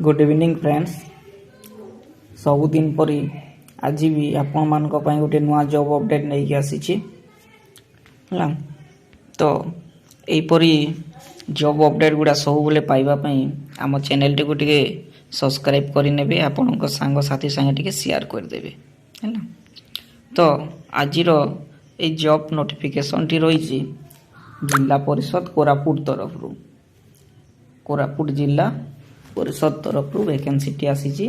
Good evening friends. सबुदिन परी आज भी आपण मान गोटे नुआ जॉब अपडेट नहीं आसी तो यहीपरी जॉब अपडेट गुड़ा सब बेले पाइबापी आम चैनल टी को सब्सक्राइब करने आपण सांग साथी संगे शेयर करदे है। तो आज जॉब नोटिफिकेशन टी रही जिला परिषद कोरापुट तरफ कोरापुट जिला परिषद तरफ वैकेंसी टी आसी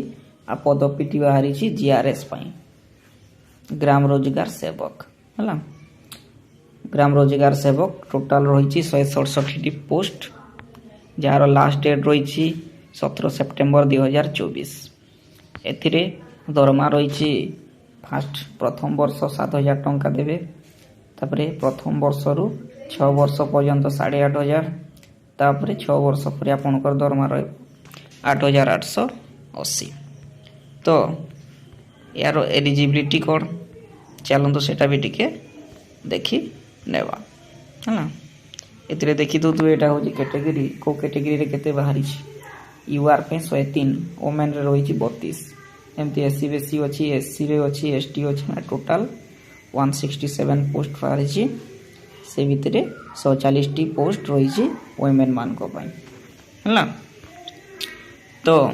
पदपी टी बाहरी जीआरएस ग्राम रोजगार सेवक है। ग्राम रोजगार सेवक टोटाल रही 167 पोस्ट जार लास्ट डेट रही 17 सेप्टेम्बर 2024। एथिरे दरमा रही फास्ट प्रथम वर्ष 7,000 टंका देवे, तापरे प्रथम वर्ष रु 6 वर्ष पर्यंत 8,500, तापरे 6 वर्ष पर आपनकर दरमा रहे 8,880। तो यार एलिजिबिलिटी कौन चलते सेटा भी टिके देखी नेवा है। ये देखी तो यहाँ हूँ कैटेगरी को कैटेगरी केते बाहरी यूआर पे 103, ओमेन रे रही 32, एमती एससी बेसी अच्छी एससी रे अच्छी एसटी अच्छी टोटाल 167 पोस्ट बाहरी से भितर 140 पोस्ट रही वोमेन मान है। तो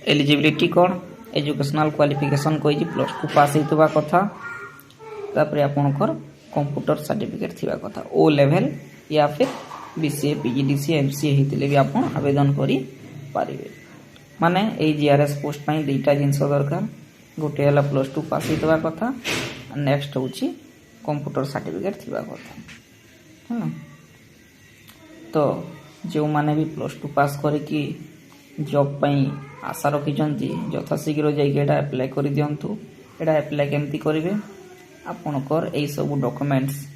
एलिजिबिलिटी कौन एजुकेशनल क्वालिफिकेशन कही +2 पास होता कथा, तापर आपनकर कंप्यूटर सर्टिफिकेट थिबा कथा, ओ लेवल या फिर बीसीए पीजीडीसी एमसीए होते भी आप आवेदन करि पारिबे। माने ए जीआरएस पोस्ट पई दुईटा जिंस दरकार, गोटे हला +2 पास होता कथा, नेक्स्ट होची कंप्यूटर सर्टिफिकेट थिबा कथा है। तो जो माने भी +2 पास करिकी जॉब पई आशा रखिंट यथाशीघ्र जाइए अप्लाई कर दिंतु। एटा अप्लाई केमती करेंगे आपणकर यही सब डॉक्यूमेंट्स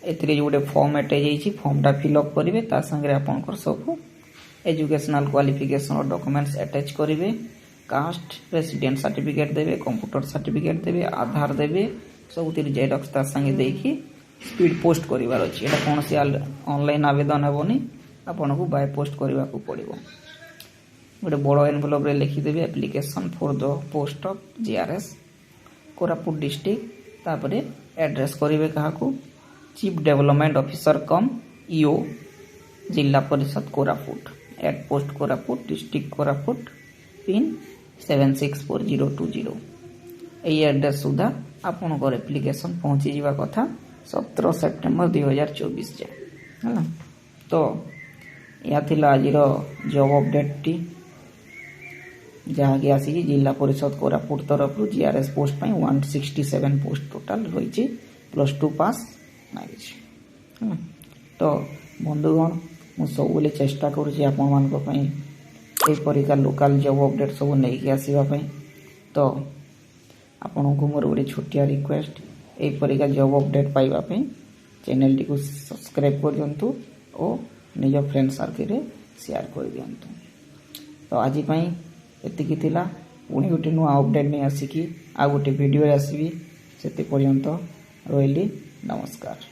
एथिरे जो गोटे फॉर्म एटाई फॉर्मटा फिलअप करेंगे, ता संगे आपणकर सब एजुकेशनल क्वालिफिकेशन डॉक्यूमेंट्स अटैच करेंगे, कास्ट रेसिडेंट सर्टिफिकेट देवे, कंप्यूटर सर्टिफिकेट देवे, आधार देवे, सब जेरक्स ता संगे देकी स्पीड पोस्ट करिवार अछि। एटा कौन सी ऑनलाइन आवेदन हेबनी, आपन को बाय पोस्ट करने को पड़ो। गोटे बड़ एनवेलप रे लिखिदेवे application for the post of GRS Koraput district, तापरे एड्रेस करेंगे क्या chief development officer cum EO Zila Parishad Koraput at post Koraput district Koraput pin 764020। यही एड्रेस सुधा आपनकर एप्लिकेशन पहुँची जावा कथा 17 सेप्टेम्बर 2024 जाए है। तो यह थिला आज जॉब अपडेट टी जहाँकि आसी जिला परिषद कोरापुट तरफ जीआरएस पोस्ट पई 167 पोस्ट टोटाल रही +2 पास मारी। तो बंधुगण मु सब चेष्टा करुँची आपरिका लोकल जॉब अपडेट सब नहीं आसवाई। तो आपण को मोर गोटे छोटिया रिक्वेस्ट यहीपरिका जॉब अपडेट पाइबापी चैनल टी को सब्सक्राइब कर दिंतु और निज फ्रेंड सर्किल शेयर कर दिंतु। तो आज एतिकी थिला, पुणी गोटे नुआ अपडेट नहीं आसिकी आ गोटे वीडियो आसबी, से पर्यंत रही नमस्कार।